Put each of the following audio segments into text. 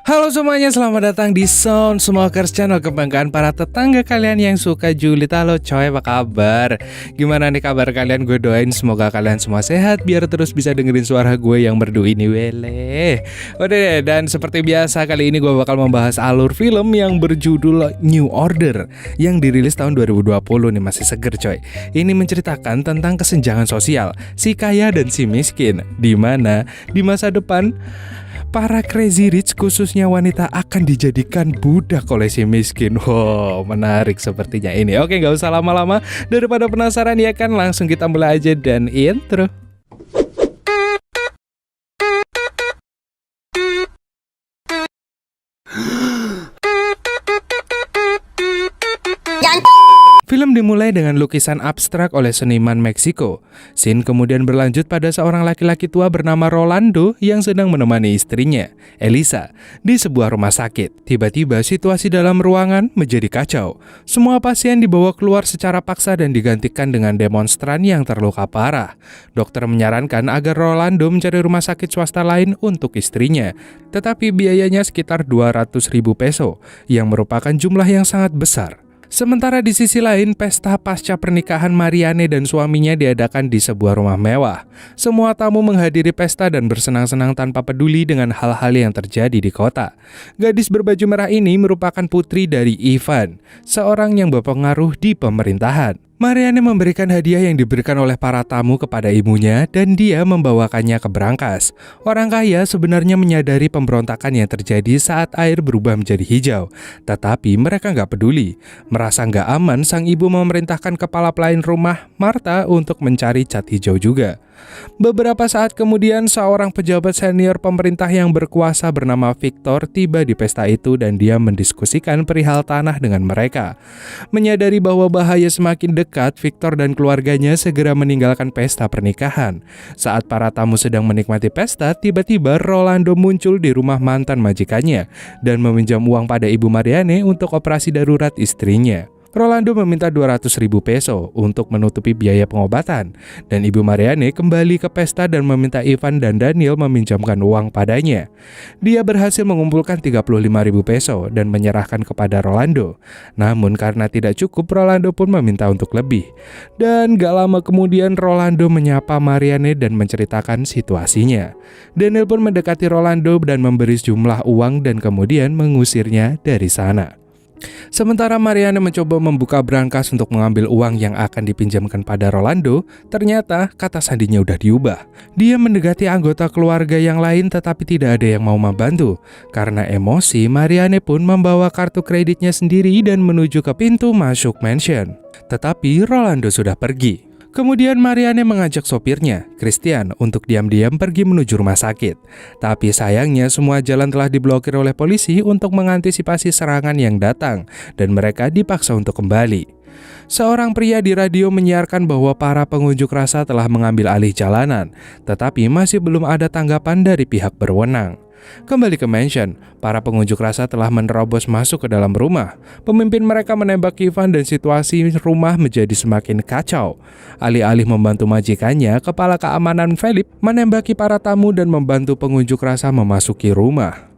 Halo semuanya, selamat datang di Sound Smokers Channel, kebanggaan para tetangga kalian yang suka julid. Halo coy, apa kabar? Gimana nih kabar kalian? Gue doain semoga kalian semua sehat biar terus bisa dengerin suara gue yang merdu ini wele. Udah deh, dan seperti biasa kali ini gue bakal membahas alur film yang berjudul New Order yang dirilis tahun 2020 nih, masih seger coy. Ini menceritakan tentang kesenjangan sosial, si kaya dan si miskin, dimana di masa depan para crazy rich khususnya wanita akan dijadikan budak oleh si miskin. Wow, menarik sepertinya ini. Oke, gak usah lama-lama. Daripada penasaran ya kan, langsung kita mulai aja dan intro. Film dimulai dengan lukisan abstrak oleh seniman Meksiko. Scene kemudian berlanjut pada seorang laki-laki tua bernama Rolando yang sedang menemani istrinya, Elisa, di sebuah rumah sakit. Tiba-tiba situasi dalam ruangan menjadi kacau. Semua pasien dibawa keluar secara paksa dan digantikan dengan demonstran yang terluka parah. Dokter menyarankan agar Rolando mencari rumah sakit swasta lain untuk istrinya, tetapi biayanya sekitar 200.000 peso, yang merupakan jumlah yang sangat besar. Sementara di sisi lain, pesta pasca pernikahan Mariane dan suaminya diadakan di sebuah rumah mewah. Semua tamu menghadiri pesta dan bersenang-senang tanpa peduli dengan hal-hal yang terjadi di kota. Gadis berbaju merah ini merupakan putri dari Ivan, seorang yang berpengaruh di pemerintahan. Mariane memberikan hadiah yang diberikan oleh para tamu kepada ibunya dan dia membawakannya ke berangkas. Orang kaya sebenarnya menyadari pemberontakan yang terjadi saat air berubah menjadi hijau, tetapi mereka nggak peduli. Merasa nggak aman, sang ibu memerintahkan kepala pelayan rumah, Marta, untuk mencari cat hijau juga. Beberapa saat kemudian, seorang pejabat senior pemerintah yang berkuasa bernama Victor tiba di pesta itu dan dia mendiskusikan perihal tanah dengan mereka. Menyadari bahwa bahaya semakin dekat, Victor dan keluarganya segera meninggalkan pesta pernikahan. Saat para tamu sedang menikmati pesta, tiba-tiba Rolando muncul di rumah mantan majikannya dan meminjam uang pada Ibu Mariane untuk operasi darurat istrinya. Rolando meminta 200.000 peso untuk menutupi biaya pengobatan, dan Ibu Mariane kembali ke pesta dan meminta Ivan dan Daniel meminjamkan uang padanya. Dia berhasil mengumpulkan 35.000 peso dan menyerahkan kepada Rolando. Namun karena tidak cukup, Rolando pun meminta untuk lebih. Dan gak lama kemudian Rolando menyapa Mariane dan menceritakan situasinya. Daniel pun mendekati Rolando dan memberi sejumlah uang dan kemudian mengusirnya dari sana. Sementara Mariane mencoba membuka brankas untuk mengambil uang yang akan dipinjamkan pada Rolando, ternyata kata sandinya udah diubah. Dia mendekati anggota keluarga yang lain tetapi tidak ada yang mau membantu. Karena emosi, Mariane pun membawa kartu kreditnya sendiri dan menuju ke pintu masuk mansion. Tetapi Rolando sudah pergi. Kemudian Mariane mengajak sopirnya, Christian, untuk diam-diam pergi menuju rumah sakit. Tapi sayangnya semua jalan telah diblokir oleh polisi untuk mengantisipasi serangan yang datang, dan mereka dipaksa untuk kembali. Seorang pria di radio menyiarkan bahwa para pengunjuk rasa telah mengambil alih jalanan, tetapi masih belum ada tanggapan dari pihak berwenang. Kembali ke mansion, para pengunjuk rasa telah menerobos masuk ke dalam rumah. Pemimpin mereka menembak Ivan dan situasi rumah menjadi semakin kacau. Alih-alih membantu majikannya, kepala keamanan Philip menembaki para tamu dan membantu pengunjuk rasa memasuki rumah.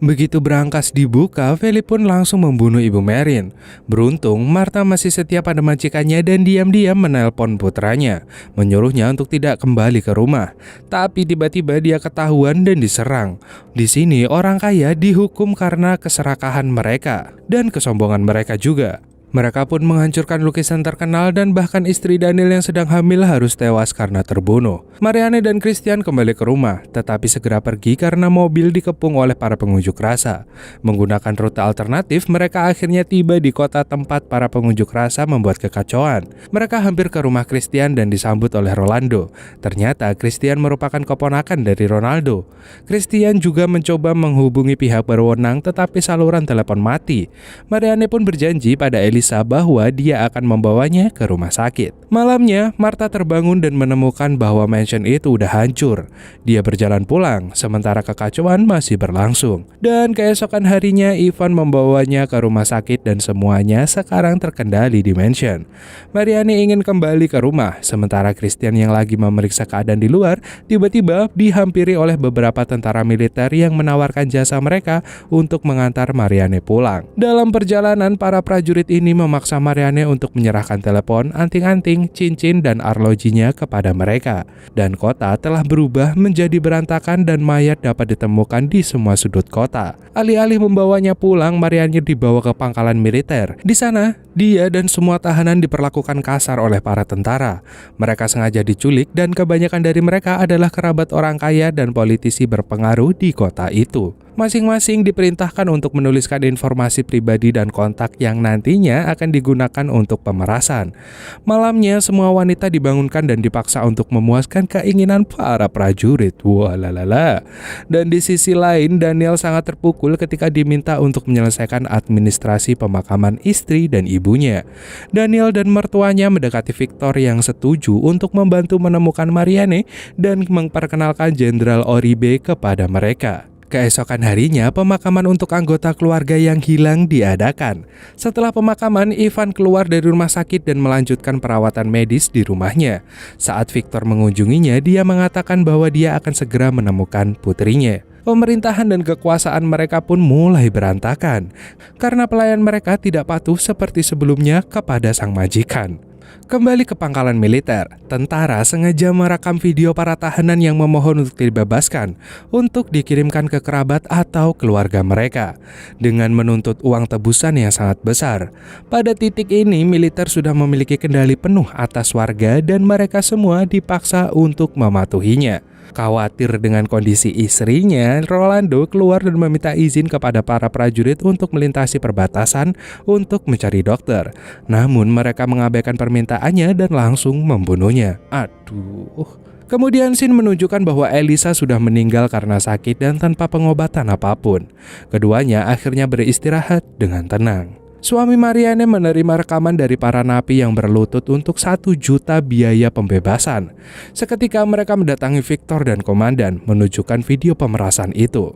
Begitu brankas dibuka, Philip pun langsung membunuh Ibu Marin. Beruntung, Marta masih setia pada majikannya dan diam-diam menelpon putranya, menyuruhnya untuk tidak kembali ke rumah. Tapi tiba-tiba dia ketahuan dan diserang. Di sini orang kaya dihukum karena keserakahan mereka dan kesombongan mereka juga. Mereka pun menghancurkan lukisan terkenal dan bahkan istri Daniel yang sedang hamil harus tewas karena terbunuh. Mariane dan Christian kembali ke rumah, tetapi segera pergi karena mobil dikepung oleh para pengunjuk rasa. Menggunakan rute alternatif, mereka akhirnya tiba di kota tempat para pengunjuk rasa membuat kekacauan. Mereka hampir ke rumah Christian dan disambut oleh Rolando. Ternyata Christian merupakan keponakan dari Ronaldo. Christian juga mencoba menghubungi pihak berwenang tetapi saluran telepon mati. Mariane pun berjanji pada Elisa Elisa bahwa dia akan membawanya ke rumah sakit. Malamnya, Martha terbangun dan menemukan bahwa mansion itu udah hancur. Dia berjalan pulang, sementara kekacauan masih berlangsung. Dan keesokan harinya, Ivan membawanya ke rumah sakit dan semuanya sekarang terkendali di mansion. Marianne ingin kembali ke rumah, sementara Christian yang lagi memeriksa keadaan di luar tiba-tiba dihampiri oleh beberapa tentara militer yang menawarkan jasa mereka untuk mengantar Marianne pulang. Dalam perjalanan, para prajurit ini memaksa Marianne untuk menyerahkan telepon, anting-anting, cincin, dan arlojinya kepada mereka. Dan kota telah berubah menjadi berantakan dan mayat dapat ditemukan di semua sudut kota. Alih-alih membawanya pulang, Marianne dibawa ke pangkalan militer. Di sana, dia dan semua tahanan diperlakukan kasar oleh para tentara. Mereka sengaja diculik dan kebanyakan dari mereka adalah kerabat orang kaya dan politisi berpengaruh di kota itu. Masing-masing diperintahkan untuk menuliskan informasi pribadi dan kontak yang nantinya akan digunakan untuk pemerasan. Malamnya, semua wanita dibangunkan dan dipaksa untuk memuaskan keinginan para prajurit. Walalala. Dan di sisi lain, Daniel sangat terpukul ketika diminta untuk menyelesaikan administrasi pemakaman istri dan ibunya. Daniel dan mertuanya mendekati Victor yang setuju untuk membantu menemukan Marianne dan memperkenalkan Jenderal Oribe kepada mereka. Keesokan harinya, pemakaman untuk anggota keluarga yang hilang diadakan. Setelah pemakaman, Ivan keluar dari rumah sakit dan melanjutkan perawatan medis di rumahnya. Saat Victor mengunjunginya, dia mengatakan bahwa dia akan segera menemukan putrinya. Pemerintahan dan kekuasaan mereka pun mulai berantakan, karena pelayan mereka tidak patuh seperti sebelumnya kepada sang majikan. Kembali ke pangkalan militer, tentara sengaja merekam video para tahanan yang memohon untuk dibebaskan untuk dikirimkan ke kerabat atau keluarga mereka dengan menuntut uang tebusan yang sangat besar. Pada titik ini, militer sudah memiliki kendali penuh atas warga dan mereka semua dipaksa untuk mematuhinya. Khawatir dengan kondisi istrinya, Rolando keluar dan meminta izin kepada para prajurit untuk melintasi perbatasan untuk mencari dokter. Namun mereka mengabaikan permintaannya dan langsung membunuhnya. Aduh. Kemudian Sin menunjukkan bahwa Elisa sudah meninggal karena sakit dan tanpa pengobatan apapun. Keduanya akhirnya beristirahat dengan tenang. Suami Marianne menerima rekaman dari para napi yang berlutut untuk 1 juta biaya pembebasan. Seketika mereka mendatangi Victor dan komandan menunjukkan video pemerasan itu.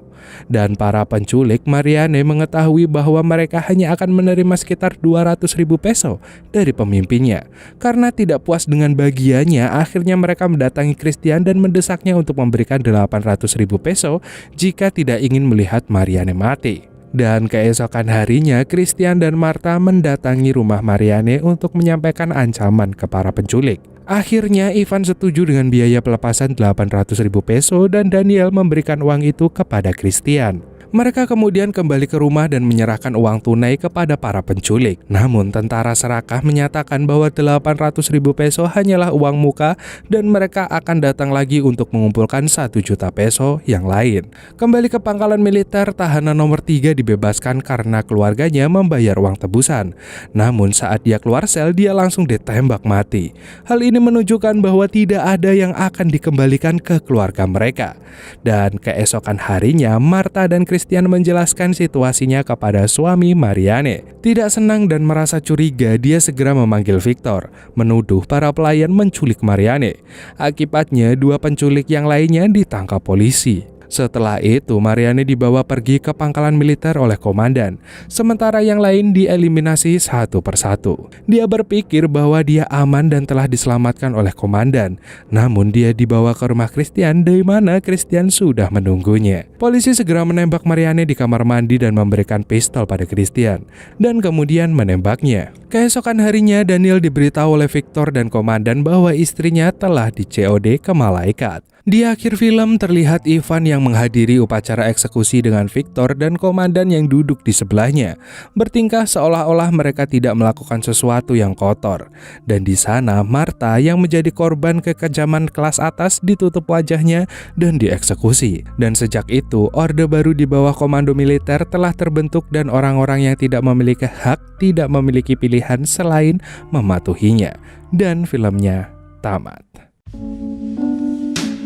Dan para penculik Marianne mengetahui bahwa mereka hanya akan menerima sekitar 200.000 peso dari pemimpinnya. Karena tidak puas dengan bagiannya, akhirnya mereka mendatangi Christian dan mendesaknya untuk memberikan 800.000 peso jika tidak ingin melihat Marianne mati. Dan keesokan harinya, Christian dan Martha mendatangi rumah Marianne untuk menyampaikan ancaman ke para penculik. Akhirnya Ivan setuju dengan biaya pelepasan 800.000 peso dan Daniel memberikan uang itu kepada Christian. Mereka kemudian kembali ke rumah dan menyerahkan uang tunai kepada para penculik. Namun tentara serakah menyatakan bahwa 800.000 peso hanyalah uang muka dan mereka akan datang lagi untuk mengumpulkan 1 juta peso yang lain. Kembali ke pangkalan militer, tahanan nomor 3 dibebaskan karena keluarganya membayar uang tebusan. Namun saat dia keluar sel, dia langsung ditembak mati. Hal ini menunjukkan bahwa tidak ada yang akan dikembalikan ke keluarga mereka. Dan keesokan harinya, Martha dan Christian menjelaskan situasinya kepada suami Marianne. Tidak senang dan merasa curiga, dia segera memanggil Victor, menuduh para pelayan menculik Marianne. Akibatnya, 2 penculik yang lainnya ditangkap polisi. Setelah itu, Marianne dibawa pergi ke pangkalan militer oleh komandan, sementara yang lain dieliminasi satu persatu. Dia berpikir bahwa dia aman dan telah diselamatkan oleh komandan, namun dia dibawa ke rumah Christian di mana Christian sudah menunggunya. Polisi segera menembak Marianne di kamar mandi dan memberikan pistol pada Christian, dan kemudian menembaknya. Keesokan harinya, Daniel diberitahu oleh Victor dan komandan bahwa istrinya telah di-COD ke malaikat. Di akhir film terlihat Ivan yang menghadiri upacara eksekusi dengan Victor dan komandan yang duduk di sebelahnya, bertingkah seolah-olah mereka tidak melakukan sesuatu yang kotor. Dan di sana Martha yang menjadi korban kekejaman kelas atas ditutup wajahnya dan dieksekusi. Dan sejak itu orde baru di bawah komando militer telah terbentuk dan orang-orang yang tidak memiliki hak tidak memiliki pilihan selain mematuhinya. Dan filmnya tamat.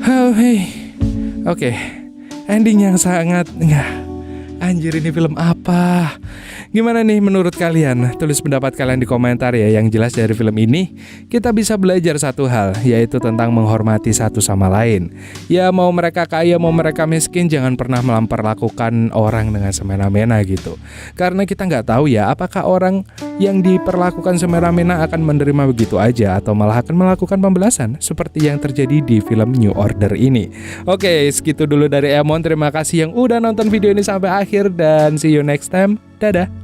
Oh, hey. Oke, ending yang sangat anjir, ini film apa? Gimana nih menurut kalian? Tulis pendapat kalian di komentar ya. Yang jelas dari film ini kita bisa belajar satu hal, yaitu tentang menghormati satu sama lain. Ya mau mereka kaya mau mereka miskin, jangan pernah memperlakukan orang dengan semena-mena gitu. Karena kita nggak tahu ya apakah orang yang diperlakukan semena-mena akan menerima begitu aja atau malah akan melakukan pembalasan seperti yang terjadi di film New Order ini. Oke, segitu dulu dari Emon. Terima kasih yang udah nonton video ini sampai akhir dan see you next time. Dadah.